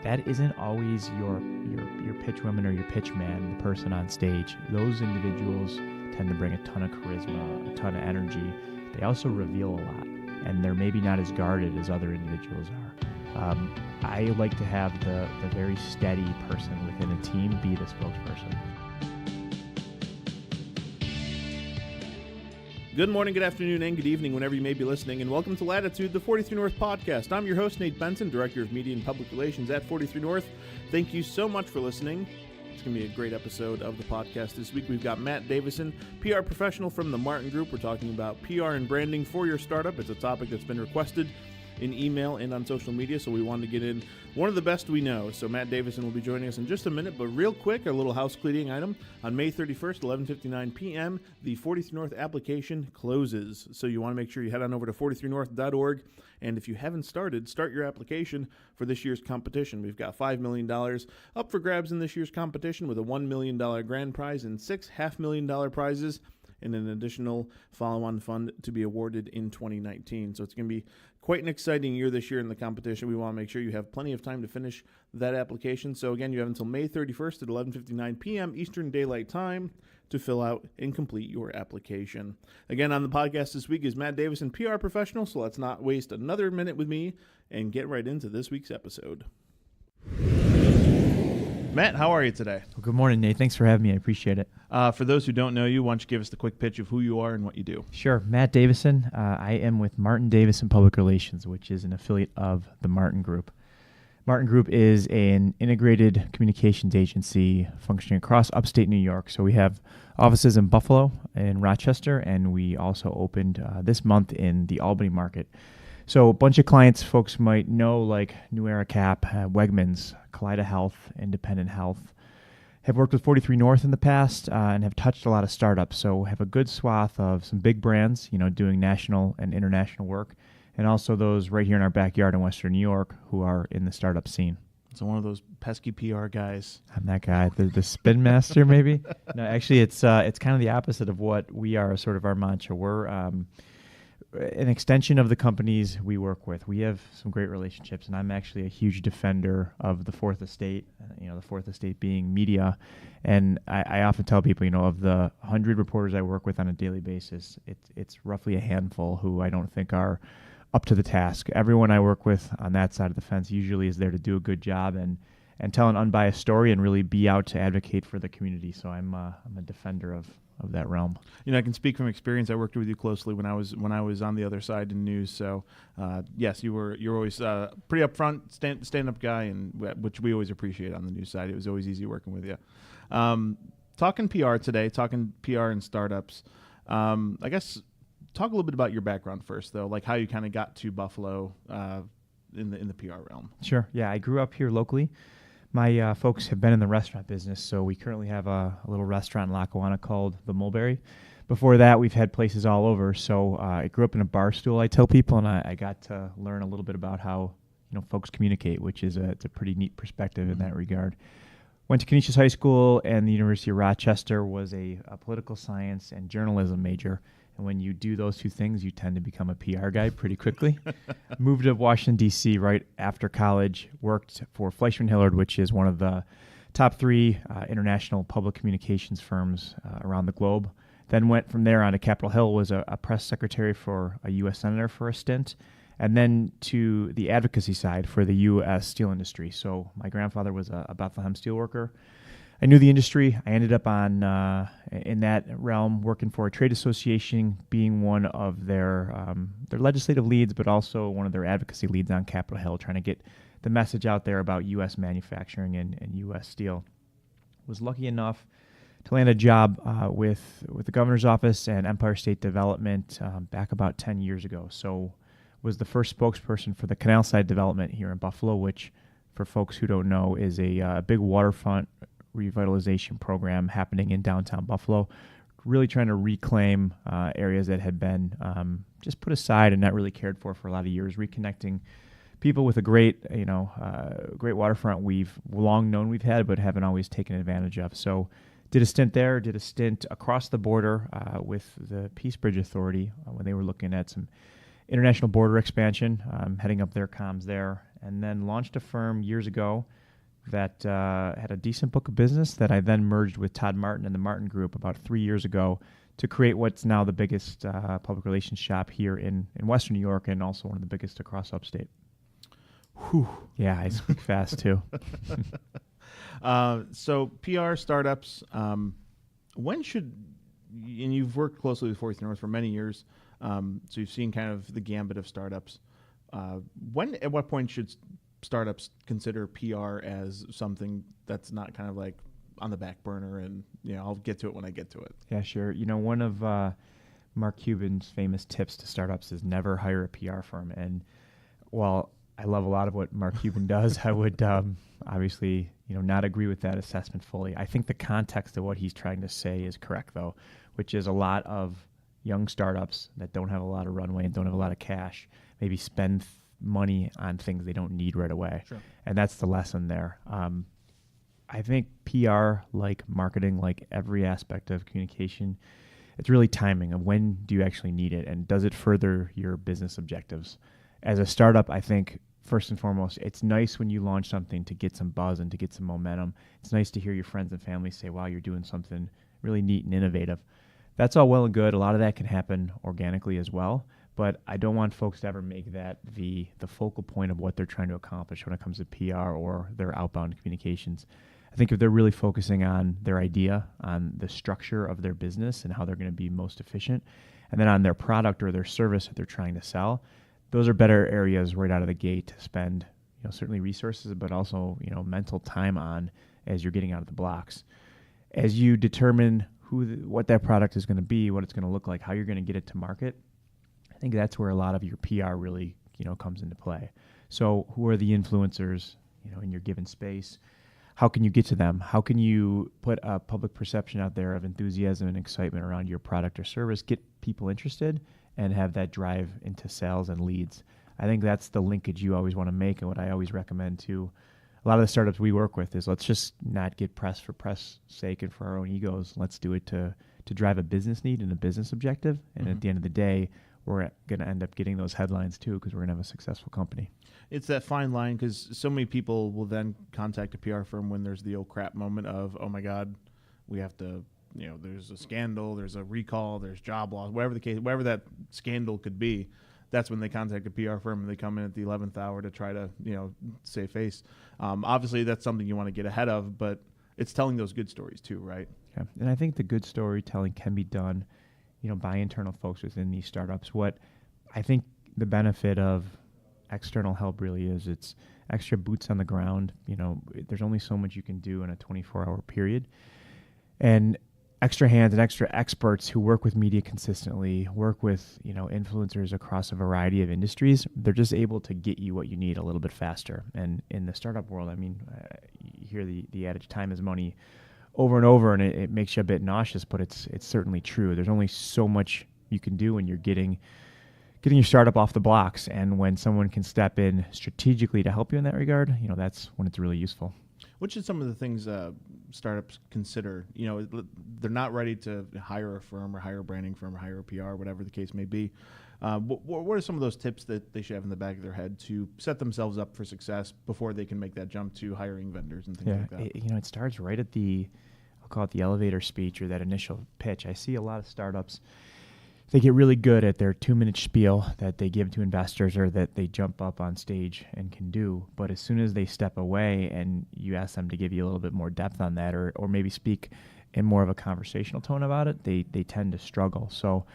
that isn't always your pitch woman or your pitch man, the person on stage. Those individuals tend to bring a ton of charisma, a ton of energy. They also reveal a lot, and they're maybe not as guarded as other individuals are. I like to have the very steady person within a team be the spokesperson. Good morning, good afternoon, and good evening whenever you may be listening, and welcome to Latitude, the 43 North podcast. I'm your host, Nate Benson, Director of Media and Public Relations at 43 North. Thank you so much for listening. It's going to be a great episode of the podcast this week. We've got Matt Davison, PR professional from the Martin Group. We're talking about PR and branding for your startup. It's a topic that's been requested in email and on social media, so we wanted to get in one of the best we know. So Matt Davison will be joining us in just a minute, but real quick, a little house cleaning item. On May 31st, 11:59 p.m., the 43 North application closes. So you want to make sure you head on over to 43north.org, and if you haven't started, start your application for this year's competition. We've got $5 million up for grabs in this year's competition with a $1 million grand prize and 6 $500,000 prizes, and an additional follow-on fund to be awarded in 2019. So it's going to be quite an exciting year this year in the competition. We want to make sure you have plenty of time to finish that application. So again, you have until May 31st at 11:59 p.m. Eastern Daylight Time to fill out and complete your application. Again, on the podcast this week is Matt Davison, PR professional. So let's not waste another minute with me and get right into this week's episode. Matt, how are you today? Well, good morning, Nate. Thanks for having me. I appreciate it. For those who don't know you, why don't you give us the quick pitch of who you are and what you do? Sure. Matt Davison. I am with Martin Davison Public Relations, which is an affiliate of the Martin Group. Martin Group is an integrated communications agency functioning across upstate New York. So we have offices in Buffalo and Rochester, and we also opened this month in the Albany market. So a bunch of clients folks might know, like New Era Cap, Wegmans, Kaleida Health, Independent Health. Have worked with 43 North in the past and have touched a lot of startups. So have a good swath of some big brands, doing national and international work, and also those right here in our backyard in Western New York who are in the startup scene. So one of those pesky PR guys. I'm that guy, the spin master maybe. No, actually it's kind of the opposite of what we are, sort of our mantra. We're an extension of the companies we work with. We have some great relationships, and I'm actually a huge defender of the fourth estate, the fourth estate being media. And I often tell people, of the 100 reporters I work with on a daily basis, it's roughly a handful who I don't think are up to the task. Everyone I work with on that side of the fence usually is there to do a good job and tell an unbiased story and really be out to advocate for the community. So I'm a defender of that realm. I can speak from experience. I worked with you closely when I was on the other side in news. So yes, you're always pretty upfront, stand up guy, and which we always appreciate on the news side. It was always easy working with you. Talking PR today, talking PR and startups. I guess talk a little bit about your background first, though, like how you kind of got to Buffalo in the PR realm. Sure. Yeah, I grew up here locally. My folks have been in the restaurant business, so we currently have a little restaurant in Lackawanna called the Mulberry. Before that, we've had places all over. So I grew up in a bar stool, I tell people, and I got to learn a little bit about how folks communicate, which is it's a pretty neat perspective in that regard. Went to Canisius High School and the University of Rochester, was a political science and journalism major. And when you do those two things, you tend to become a PR guy pretty quickly. Moved to Washington, D.C. right after college, worked for Fleishman Hillard, which is one of the top 3 international public communications firms around the globe. Then went from there on to Capitol Hill, was a press secretary for a U.S. senator for a stint, and then to the advocacy side for the U.S. steel industry. So my grandfather was a Bethlehem steelworker. I knew the industry. I ended up in that realm working for a trade association, being one of their legislative leads, but also one of their advocacy leads on Capitol Hill, trying to get the message out there about U.S. manufacturing and U.S. steel. Was lucky enough to land a job with the governor's office and Empire State Development back about 10 years ago. So was the first spokesperson for the Canal Side development here in Buffalo, which, for folks who don't know, is a big waterfront revitalization program happening in downtown Buffalo, really trying to reclaim areas that had been just put aside and not really cared for a lot of years, reconnecting people with a great waterfront we've long known we've had, but haven't always taken advantage of. So did a stint there, did a stint across the border with the Peace Bridge Authority when they were looking at some international border expansion, heading up their comms there, and then launched a firm years ago that had a decent book of business that I then merged with Todd Martin and the Martin Group about 3 years ago to create what's now the biggest public relations shop here in Western New York, and also one of the biggest across upstate. Whew. Yeah, I speak fast too. So PR startups, when should, and you've worked closely with 43 North for many years, so you've seen kind of the gambit of startups. At what point should startups consider PR as something that's not kind of like on the back burner and, I'll get to it when I get to it? Yeah, sure. One of Mark Cuban's famous tips to startups is never hire a PR firm. And while I love a lot of what Mark Cuban does, I would obviously, not agree with that assessment fully. I think the context of what he's trying to say is correct, though, which is a lot of young startups that don't have a lot of runway and don't have a lot of cash maybe spend money on things they don't need right away. Sure. And that's the lesson there. I think PR, like marketing, like every aspect of communication, it's really timing of when do you actually need it, and does it further your business objectives. As a startup, I think first and foremost, it's nice when you launch something to get some buzz and to get some momentum. It's nice to hear your friends and family say, wow, you're doing something really neat and innovative. That's all well and good. A lot of that can happen organically as well, but I don't want folks to ever make that the focal point of what they're trying to accomplish when it comes to PR or their outbound communications. I think if they're really focusing on their idea, on the structure of their business and how they're going to be most efficient, and then on their product or their service that they're trying to sell, those are better areas right out of the gate to spend, certainly resources, but also, mental time on as you're getting out of the blocks. As you determine what that product is going to be, what it's going to look like, how you're going to get it to market, I think that's where a lot of your PR really, comes into play. So who are the influencers, in your given space? How can you get to them? How can you put a public perception out there of enthusiasm and excitement around your product or service, get people interested, and have that drive into sales and leads? I think that's the linkage you always want to make, and what I always recommend to a lot of the startups we work with is let's just not get press for press sake and for our own egos. Let's do it to drive a business need and a business objective. And at the end of the day, we're going to end up getting those headlines too, because we're going to have a successful company. It's that fine line, because so many people will then contact a PR firm when there's the old crap moment of, oh my God, we have to, there's a scandal, there's a recall, there's job loss, whatever the case, whatever that scandal could be. That's when they contact a PR firm and they come in at the 11th hour to try to, save face. Obviously, that's something you want to get ahead of, but it's telling those good stories too, right? Yeah, and I think the good storytelling can be done, by internal folks within these startups. What I think the benefit of external help really is it's extra boots on the ground. There's only so much you can do in a 24-hour period. And extra hands and extra experts who work with media consistently, work with, influencers across a variety of industries, they're just able to get you what you need a little bit faster. And in the startup world, you hear the adage, time is money, over and over, and it makes you a bit nauseous, but it's certainly true. There's only so much you can do when you're getting your startup off the blocks, and when someone can step in strategically to help you in that regard, that's when it's really useful. Which is some of the things startups consider? They're not ready to hire a firm or hire a branding firm or hire a PR, whatever the case may be. What are some of those tips that they should have in the back of their head to set themselves up for success before they can make that jump to hiring vendors and things like that? It starts right at I'll call it the elevator speech or that initial pitch. I see a lot of startups, they get really good at their 2-minute spiel that they give to investors or that they jump up on stage and can do. But as soon as they step away and you ask them to give you a little bit more depth on that or maybe speak in more of a conversational tone about it, they tend to struggle. So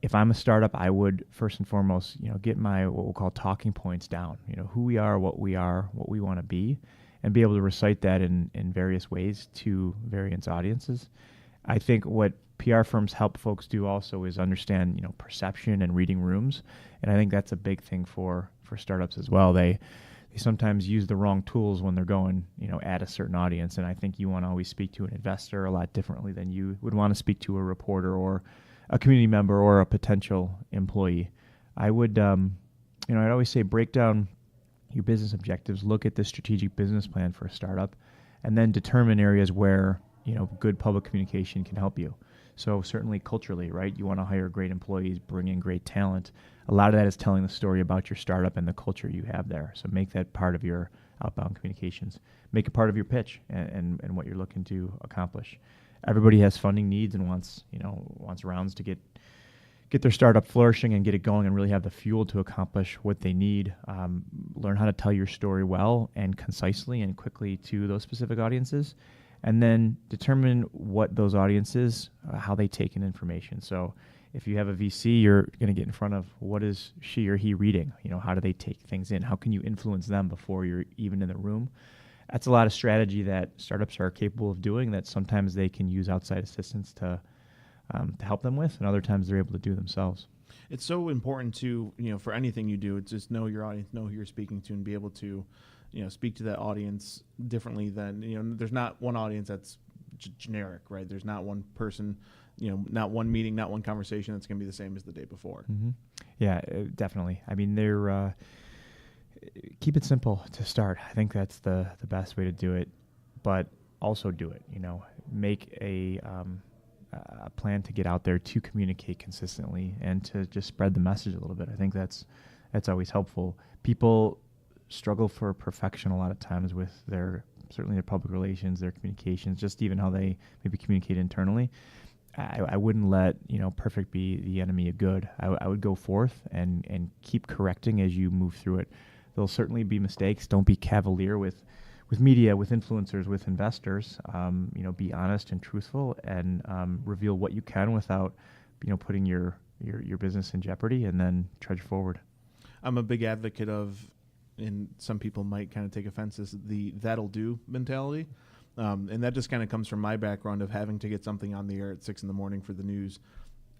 if I'm a startup, I would first and foremost, get my what we'll call talking points down. Who we are, what we want to be, and be able to recite that in various ways to various audiences. I think what PR firms help folks do also is understand, perception and reading rooms. And I think that's a big thing for startups as well. They sometimes use the wrong tools when they're going, at a certain audience. And I think you want to always speak to an investor a lot differently than you would want to speak to a reporter or a community member or a potential employee. I would, I'd always say break down your business objectives, look at the strategic business plan for a startup, and then determine areas where, good public communication can help you. So certainly culturally, right? You want to hire great employees, bring in great talent. A lot of that is telling the story about your startup and the culture you have there. So make that part of your outbound communications. Make it part of your pitch and what you're looking to accomplish. Everybody has funding needs and wants rounds to get their startup flourishing and get it going and really have the fuel to accomplish what they need. Learn how to tell your story well and concisely and quickly to those specific audiences, and then determine what those audiences, how they take in information. So if you have a VC, you're going to get in front of what is she or he reading? How do they take things in? How can you influence them before you're even in the room? That's a lot of strategy that startups are capable of doing that sometimes they can use outside assistance to help them with, and other times they're able to do themselves. It's so important to, for anything you do, it's just know your audience, know who you're speaking to, and be able to, speak to that audience differently than, there's not one audience that's generic, right? There's not one person, not one meeting, not one conversation that's going to be the same as the day before. Mm-hmm. Yeah, definitely. I mean, they're keep it simple to start. I think that's the best way to do it, but also do it. Make a plan to get out there to communicate consistently and to just spread the message a little bit. I think that's always helpful. People struggle for perfection a lot of times with certainly their public relations, their communications, just even how they maybe communicate internally. I wouldn't let perfect be the enemy of good. I would go forth and keep correcting as you move through it. There'll certainly be mistakes. Don't be cavalier with media, with influencers, with investors. Be honest and truthful, and reveal what you can without putting your business in jeopardy, and then trudge forward. I'm a big advocate of, and some people might kind of take offense, is the that'll do mentality. And that just kind of comes from my background of having to get something on the air at 6 a.m. for the news.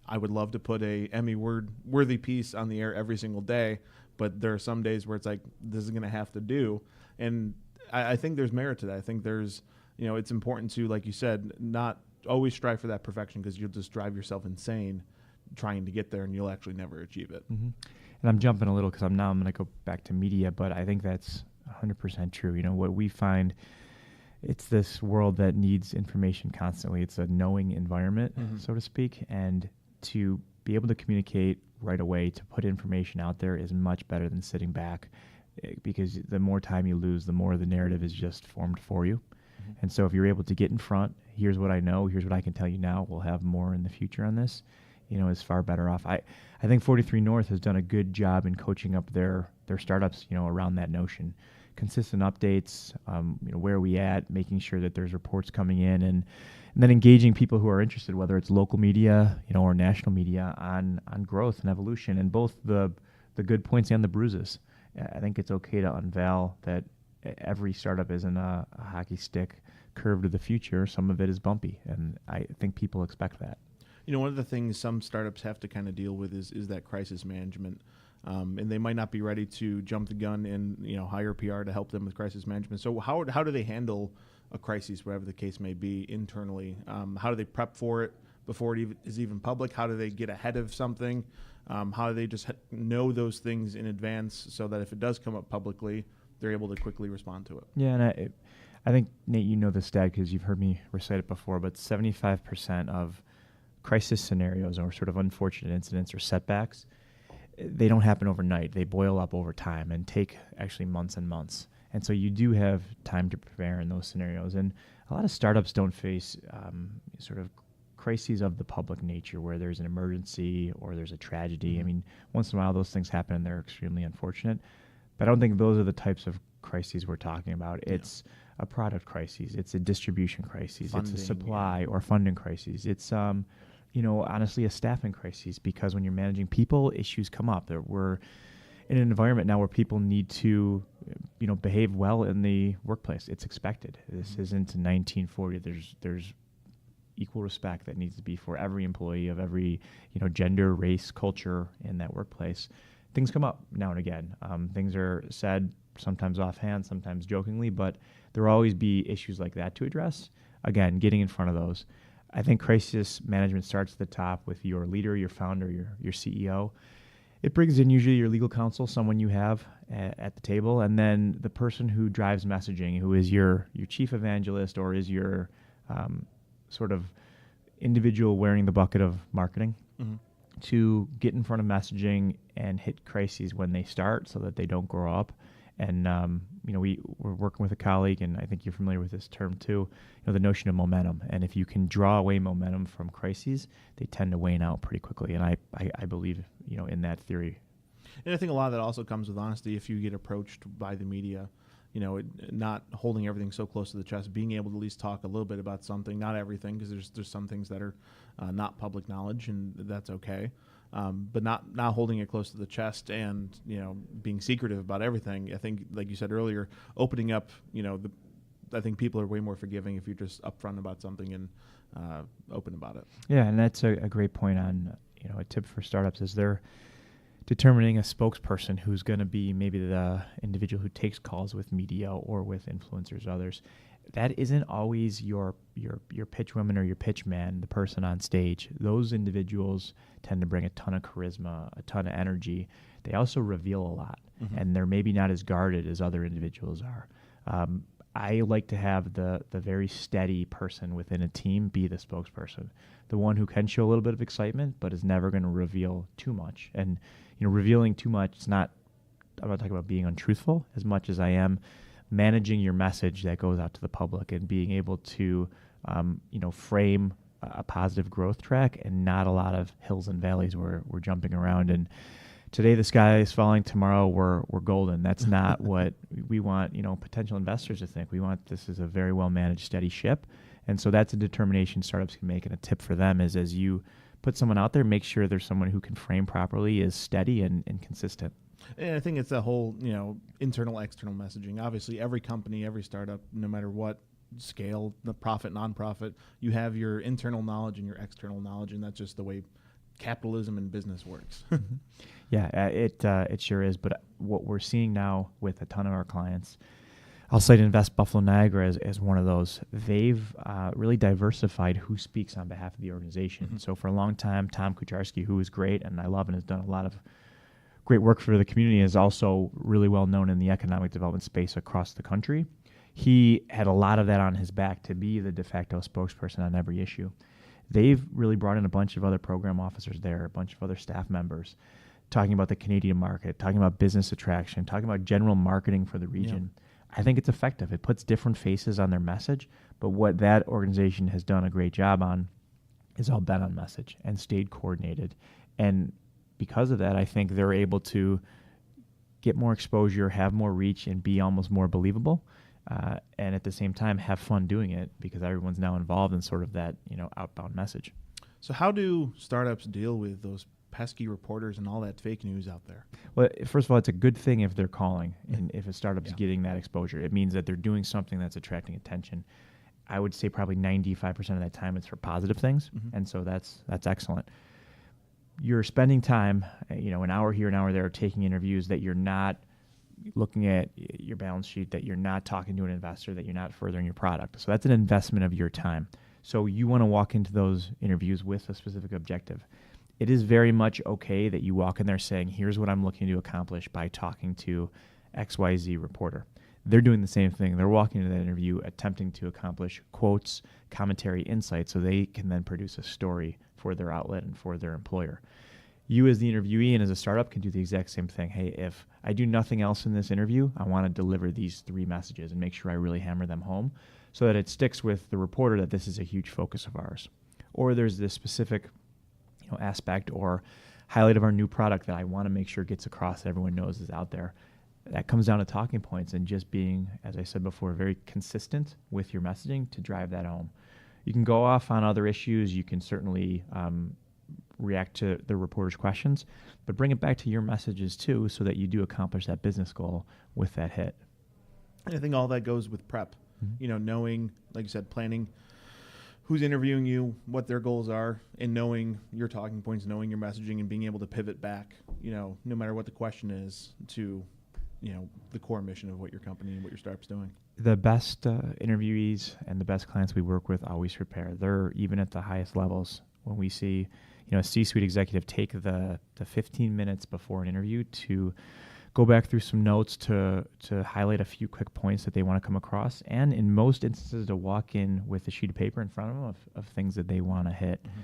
I would love to put a Emmy-worthy piece on the air every single day, but there are some days where it's like, this is going to have to do. And I think there's merit to that. I think there's, it's important to, like you said, not always strive for that perfection, because you'll just drive yourself insane trying to get there, and you'll actually never achieve it. Mm-hmm. And I'm jumping a little because I'm going to go back to media, but I think that's 100% true. What we find, it's this world that needs information constantly. It's a knowing environment, so to speak, and to be able to communicate right away, to put information out there, is much better than sitting back, because the more time you lose, the more the narrative is just formed for you. Mm-hmm. And so if you're able to get in front, here's what I know, here's what I can tell you now, we'll have more in the future on this, is far better off. I think 43 North has done a good job in coaching up their startups, around that notion. Consistent updates, where are we at, making sure that there's reports coming in, and then engaging people who are interested, whether it's local media, or national media, on growth and evolution, and both the good points and the bruises. I think it's okay to unveil that every startup isn't a hockey stick curve to the future. Some of it is bumpy, and I think people expect that. One of the things some startups have to kind of deal with is that crisis management. And they might not be ready to jump the gun and hire PR to help them with crisis management. So how do they handle a crisis, whatever the case may be, internally? How do they prep for it before it is even public? How do they get ahead of something? How do they just know those things in advance so that if it does come up publicly, they're able to quickly respond to it? Yeah, and I think, Nate, this stat because you've heard me recite it before, but 75% of crisis scenarios or sort of unfortunate incidents or setbacks, they don't happen overnight. They boil up over time and take actually months and months. And so you do have time to prepare in those scenarios. And a lot of startups don't face sort of crises of the public nature where there's an emergency or there's a tragedy. Mm-hmm. I mean, once in a while those things happen and they're extremely unfortunate. But I don't think those are the types of crises we're talking about. Yeah. It's a product crisis. It's a distribution crisis. Funding, it's a supply or funding crisis. It's honestly a staffing crisis, because when you're managing people, issues come up. We're in an environment now where people need to, behave well in the workplace. It's expected. This isn't 1940. There's equal respect that needs to be for every employee of every, gender, race, culture in that workplace. Things come up now and again. Things are said sometimes offhand, sometimes jokingly, but there will always be issues like that to address. Again, getting in front of those. I think crisis management starts at the top with your leader, your founder, your CEO. It brings in usually your legal counsel, someone you have at the table, and then the person who drives messaging, who is your chief evangelist or is your sort of individual wearing the bucket of marketing Mm-hmm. to get in front of messaging and hit crises when they start so that they don't grow up. And, we're working with a colleague, and I think you're familiar with this term too, the notion of momentum. And if you can draw away momentum from crises, they tend to wane out pretty quickly. And I believe, in that theory. And I think a lot of that also comes with honesty. If you get approached by the media, not holding everything so close to the chest, being able to at least talk a little bit about something, not everything, because there's some things that are not public knowledge, and that's okay. But not holding it close to the chest and, being secretive about everything. I think, like you said earlier, opening up, I think people are way more forgiving if you're just upfront about something and open about it. Yeah, and that's a great point on, a tip for startups is they're determining a spokesperson who's going to be maybe the individual who takes calls with media or with influencers or others. That isn't always your pitch woman or your pitch man, the person on stage. Those individuals tend to bring a ton of charisma, a ton of energy. They also reveal a lot, and they're maybe not as guarded as other individuals are. I like to have the very steady person within a team be the spokesperson, the one who can show a little bit of excitement, but is never going to reveal too much. And revealing too much, I'm not talking about being untruthful as much as I am managing your message that goes out to the public and being able to, frame a positive growth track and not a lot of hills and valleys where we're jumping around. And today the sky is falling, tomorrow we're golden. That's not what we want, potential investors to think. We want this is a very well managed, steady ship. And so that's a determination startups can make. And a tip for them is as you put someone out there, make sure there's someone who can frame properly, is steady and consistent. And I think it's a whole, internal, external messaging. Obviously, every company, every startup, no matter what scale, the profit, non-profit, you have your internal knowledge and your external knowledge, and that's just the way capitalism and business works. Yeah, it sure is. But what we're seeing now with a ton of our clients, I'll cite Invest Buffalo Niagara as one of those. They've really diversified who speaks on behalf of the organization. So for a long time, Tom Kucharski, who is great and I love and has done a lot of great work for the community, is also really well known in the economic development space across the country. He had a lot of that on his back to be the de facto spokesperson on every issue. They've really brought in a bunch of other program officers there, a bunch of other staff members, talking about the Canadian market, talking about business attraction, talking about general marketing for the region. Yeah. I think it's effective. It puts different faces on their message, but what that organization has done a great job on is all been on message and stayed coordinated. And because of that, I think they're able to get more exposure, have more reach, and be almost more believable. And at the same time, have fun doing it because everyone's now involved in sort of that, outbound message. So how do startups deal with those pesky reporters and all that fake news out there? Well, first of all, it's a good thing if they're calling and if a startup's getting that exposure. It means that they're doing something that's attracting attention. I would say probably 95% of that time it's for positive things, and so that's excellent. You're spending time, an hour here, an hour there, taking interviews that you're not looking at your balance sheet, that you're not talking to an investor, that you're not furthering your product. So that's an investment of your time. So you want to walk into those interviews with a specific objective. It is very much okay that you walk in there saying, here's what I'm looking to accomplish by talking to XYZ reporter. They're doing the same thing. They're walking into that interview attempting to accomplish quotes, commentary, insight, so they can then produce a story for their outlet and for their employer. You as the interviewee and as a startup can do the exact same thing. Hey, if I do nothing else in this interview, I want to deliver these 3 messages and make sure I really hammer them home so that it sticks with the reporter that this is a huge focus of ours. Or there's this specific aspect or highlight of our new product that I want to make sure gets across that everyone knows is out there. That comes down to talking points and just being, as I said before, very consistent with your messaging to drive that home. You can go off on other issues. You can certainly react to the reporter's questions, but bring it back to your messages too so that you do accomplish that business goal with that hit. And I think all that goes with prep. Knowing, like you said, planning who's interviewing you, what their goals are, and knowing your talking points, knowing your messaging, and being able to pivot back, no matter what the question is, to the core mission of what your company and what your startup's doing. The best interviewees and the best clients we work with always prepare. They're even at the highest levels. When we see, a C-suite executive take the 15 minutes before an interview to go back through some notes to highlight a few quick points that they want to come across, and in most instances to walk in with a sheet of paper in front of them of things that they want to hit. Mm-hmm.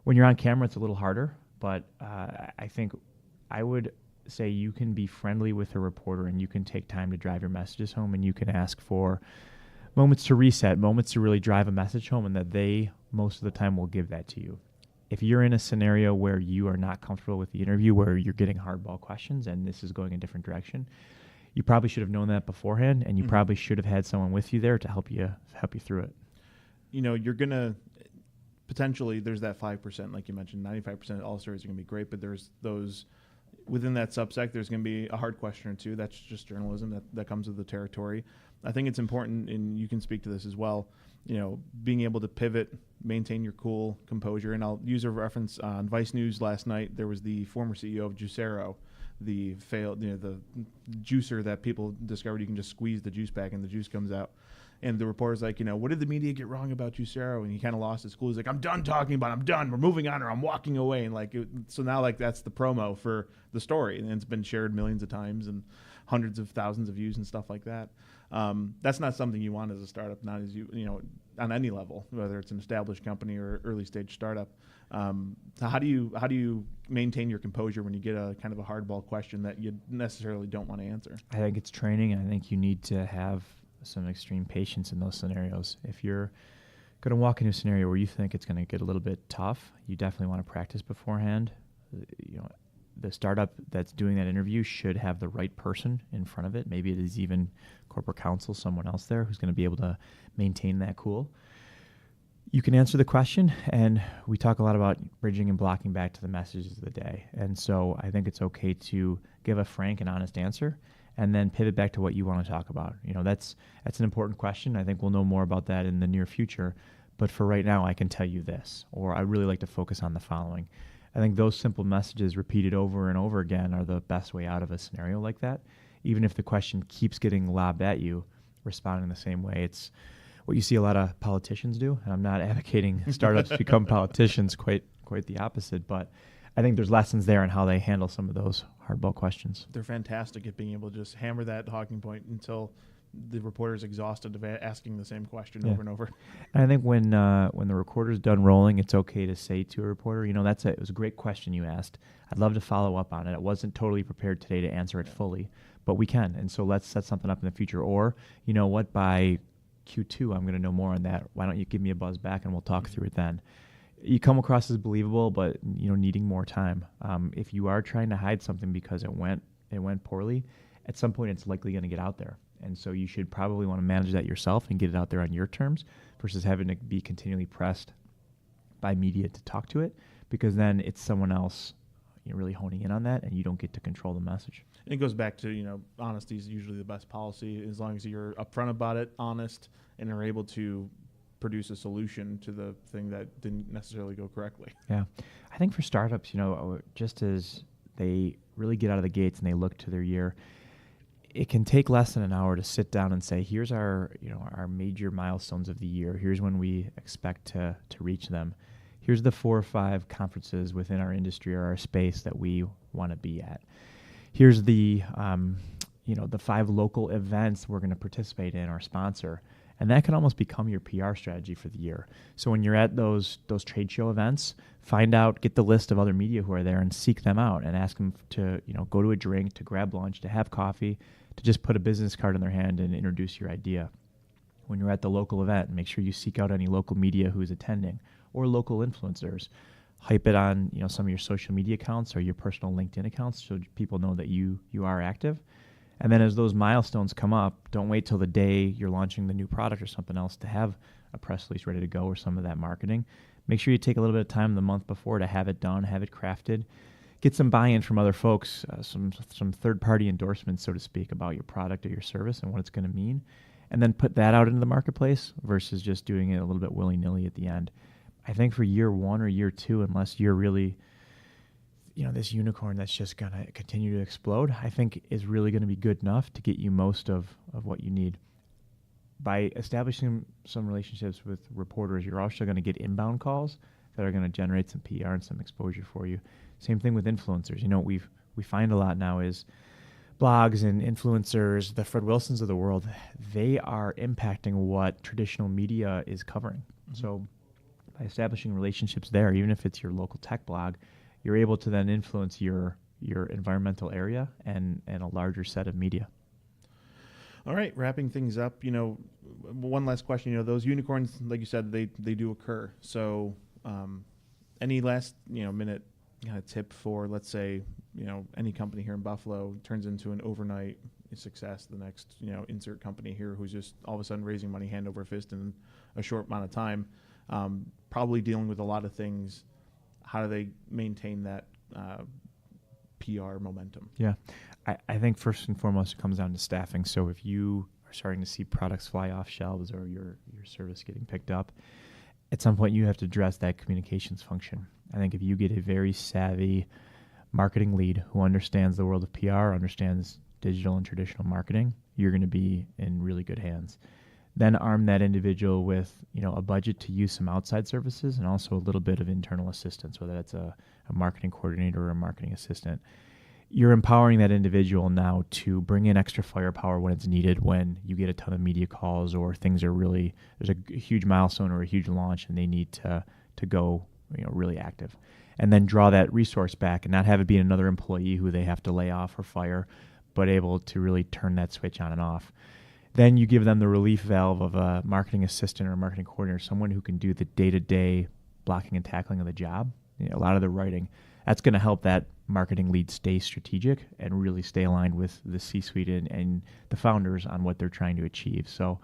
When you're on camera, it's a little harder, but I think I would say you can be friendly with a reporter and you can take time to drive your messages home, and you can ask for moments to reset, moments to really drive a message home, and that they most of the time will give that to you. If you're in a scenario where you are not comfortable with the interview, where you're getting hardball questions and this is going a different direction, you probably should have known that beforehand, and you probably should have had someone with you there to help you through it. You know, you're going to potentially, there's that 5%, like you mentioned, 95% of all stories are going to be great, but there's those within that subsect, there's going to be a hard question or two. That's just journalism. That comes with the territory. I think it's important, and you can speak to this as well, you know, being able to pivot, maintain your cool composure. And I'll use a reference on Vice News last night. There was the former CEO of Juicero, the juicer that people discovered you can just squeeze the juice back and the juice comes out. And the reporter's like, you know, what did the media get wrong about Juicero? And he kind of lost his cool. He's like, I'm done talking about it. I'm done. We're moving on, or I'm walking away. And so now that's the promo for the story. And it's been shared millions of times and hundreds of thousands of views and stuff like that. That's not something you want as a startup, not as you know, on any level, whether it's an established company or early stage startup. So how do you maintain your composure when you get a kind of a hardball question that you necessarily don't want to answer? I think it's training, and I think you need to have some extreme patience in those scenarios. If you're going to walk into a scenario where you think it's going to get a little bit tough, you definitely want to practice beforehand. You know, the startup that's doing that interview should have the right person in front of it. Maybe it is even corporate counsel, someone else there who's going to be able to maintain that cool. You can answer the question, and we talk a lot about bridging and blocking back to the messages of the day. And so I think it's okay to give a frank and honest answer and then pivot back to what you want to talk about. You know, that's an important question. I think we'll know more about that in the near future. But for right now, I can tell you this, or I really like to focus on the following. I think those simple messages repeated over and over again are the best way out of a scenario like that. Even if the question keeps getting lobbed at you, responding the same way. It's what you see a lot of politicians do. And I'm not advocating startups become politicians, quite the opposite. But I think there's lessons there in how they handle some of those hardball questions. They're fantastic at being able to just hammer that talking point until the reporter's exhausted of asking the same question over and over. And I think when the recorder's done rolling, it's okay to say to a reporter, you know, it was a great question you asked. I'd love to follow up on it. I wasn't totally prepared today to answer it fully, but we can. And so let's set something up in the future. Or, you know what, by Q2, I'm going to know more on that. Why don't you give me a buzz back and we'll talk through it then. You come across as believable, but, you know, needing more time. If you are trying to hide something because it went poorly, at some point it's likely going to get out there. And so you should probably want to manage that yourself and get it out there on your terms versus having to be continually pressed by media to talk to it, because then it's someone else really honing in on that and you don't get to control the message. And it goes back to, you know, honesty is usually the best policy as long as you're upfront about it, honest, and are able to produce a solution to the thing that didn't necessarily go correctly. Yeah. I think for startups, you know, just as they really get out of the gates and they look to their year, it can take less than an hour to sit down and say, here's our major milestones of the year. Here's when we expect to reach them. Here's the 4 or 5 conferences within our industry or our space that we want to be at. Here's the 5 local events we're going to participate in or sponsor. And that can almost become your PR strategy for the year. So when you're at those trade show events, get the list of other media who are there and seek them out and ask them to, go to a drink, to grab lunch, to have coffee, to just put a business card in their hand and introduce your idea. When you're at the local event, make sure you seek out any local media who's attending or local influencers. Hype it on, some of your social media accounts or your personal LinkedIn accounts so people know that you are active. And then as those milestones come up, don't wait till the day you're launching the new product or something else to have a press release ready to go or some of that marketing. Make sure you take a little bit of time the month before to have it done, have it crafted. Get some buy-in from other folks, some third-party endorsements, so to speak, about your product or your service and what it's going to mean. And then put that out into the marketplace versus just doing it a little bit willy-nilly at the end. I think for year 1 or year 2, unless you're really this unicorn that's just going to continue to explode, I think is really going to be good enough to get you most of what you need. By establishing some relationships with reporters, you're also going to get inbound calls that are going to generate some PR and some exposure for you. Same thing with influencers. What we find a lot now is blogs and influencers, the Fred Wilsons of the world, they are impacting what traditional media is covering. So by establishing relationships there, even if it's your local tech blog, you're able to then influence your environmental area and a larger set of media. All right, wrapping things up, one last question. Those unicorns, like you said, they do occur. So any last, minute kind of tip for, let's say, any company here in Buffalo turns into an overnight success, the next, insert company here who's just all of a sudden raising money hand over fist in a short amount of time, probably dealing with a lot of things. How do they maintain that PR momentum? Yeah, I think first and foremost it comes down to staffing. So if you are starting to see products fly off shelves or your service getting picked up, at some point you have to address that communications function. I think if you get a very savvy marketing lead who understands the world of PR, understands digital and traditional marketing, you're going to be in really good hands. Then arm that individual with, a budget to use some outside services and also a little bit of internal assistance, whether that's a marketing coordinator or a marketing assistant. You're empowering that individual now to bring in extra firepower when it's needed, when you get a ton of media calls or things are really, there's a huge milestone or a huge launch and they need to go, really active. And then draw that resource back and not have it be another employee who they have to lay off or fire, but able to really turn that switch on and off. Then you give them the relief valve of a marketing assistant or a marketing coordinator, someone who can do the day-to-day blocking and tackling of the job, a lot of the writing. That's going to help that marketing lead stay strategic and really stay aligned with the C-suite and the founders on what they're trying to achieve. So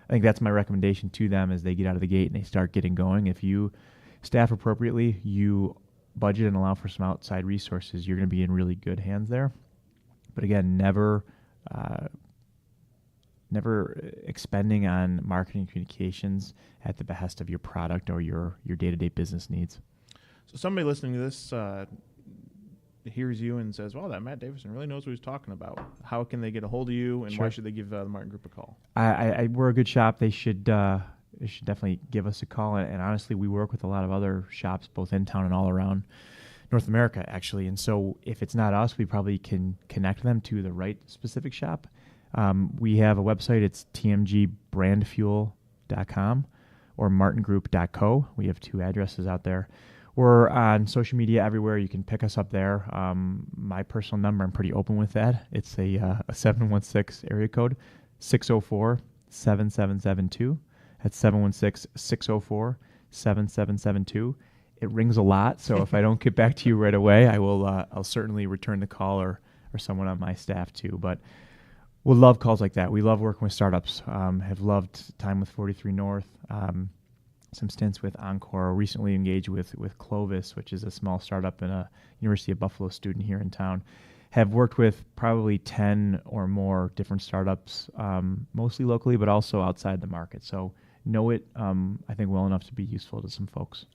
I think that's my recommendation to them as they get out of the gate and they start getting going. If you staff appropriately, you budget and allow for some outside resources, you're going to be in really good hands there. But again, never expending on marketing communications at the behest of your product or your day-to-day business needs. So somebody listening to this hears you and says, well, that Matt Davison really knows what he's talking about. How can they get a hold of you, and why should they give the Martin Group a call? We're a good shop. They should definitely give us a call. And honestly, we work with a lot of other shops, both in town and all around North America, actually. And so if it's not us, we probably can connect them to the right specific shop. We have a website. It's tmgbrandfuel.com or martingroup.co. We have 2 addresses out there. We're on social media everywhere. You can pick us up there. My personal number, I'm pretty open with that. It's a 716 area code, 604-7772. That's 716-604-7772. It rings a lot, so if I don't get back to you right away, I'll certainly return the call or someone on my staff too. But we'll love calls like that. We love working with startups. Have loved time with 43 North. Some stints with Encore. Recently engaged with Clovis, which is a small startup and a University of Buffalo student here in town. Have worked with probably 10 or more different startups, mostly locally, but also outside the market. So know it, I think, well enough to be useful to some folks.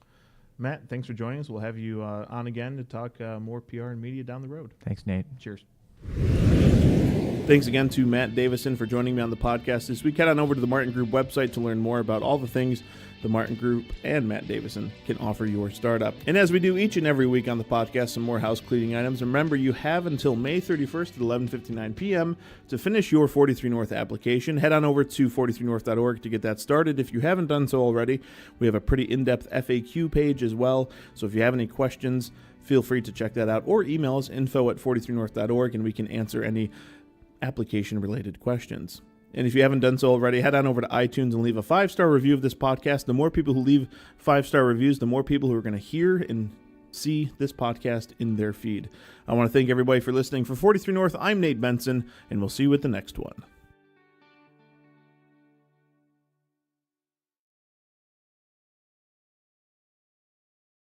Matt, thanks for joining us. We'll have you on again to talk more PR and media down the road. Thanks, Nate. Cheers. Thanks again to Matt Davison for joining me on the podcast this week. Head on over to the Martin Group website to learn more about all the things the Martin Group and Matt Davison can offer your startup. And as we do each and every week on the podcast, some more house cleaning items. Remember, you have until May 31st at 11:59 p.m. to finish your 43 North application. Head on over to 43north.org to get that started. If you haven't done so already, we have a pretty in-depth FAQ page as well. So if you have any questions, feel free to check that out or email us info@43north.org and we can answer any application-related questions. And if you haven't done so already, head on over to iTunes and leave a 5-star review of this podcast. The more people who leave 5-star reviews, the more people who are going to hear and see this podcast in their feed. I want to thank everybody for listening. For 43 North, I'm Nate Benson, and we'll see you at the next one.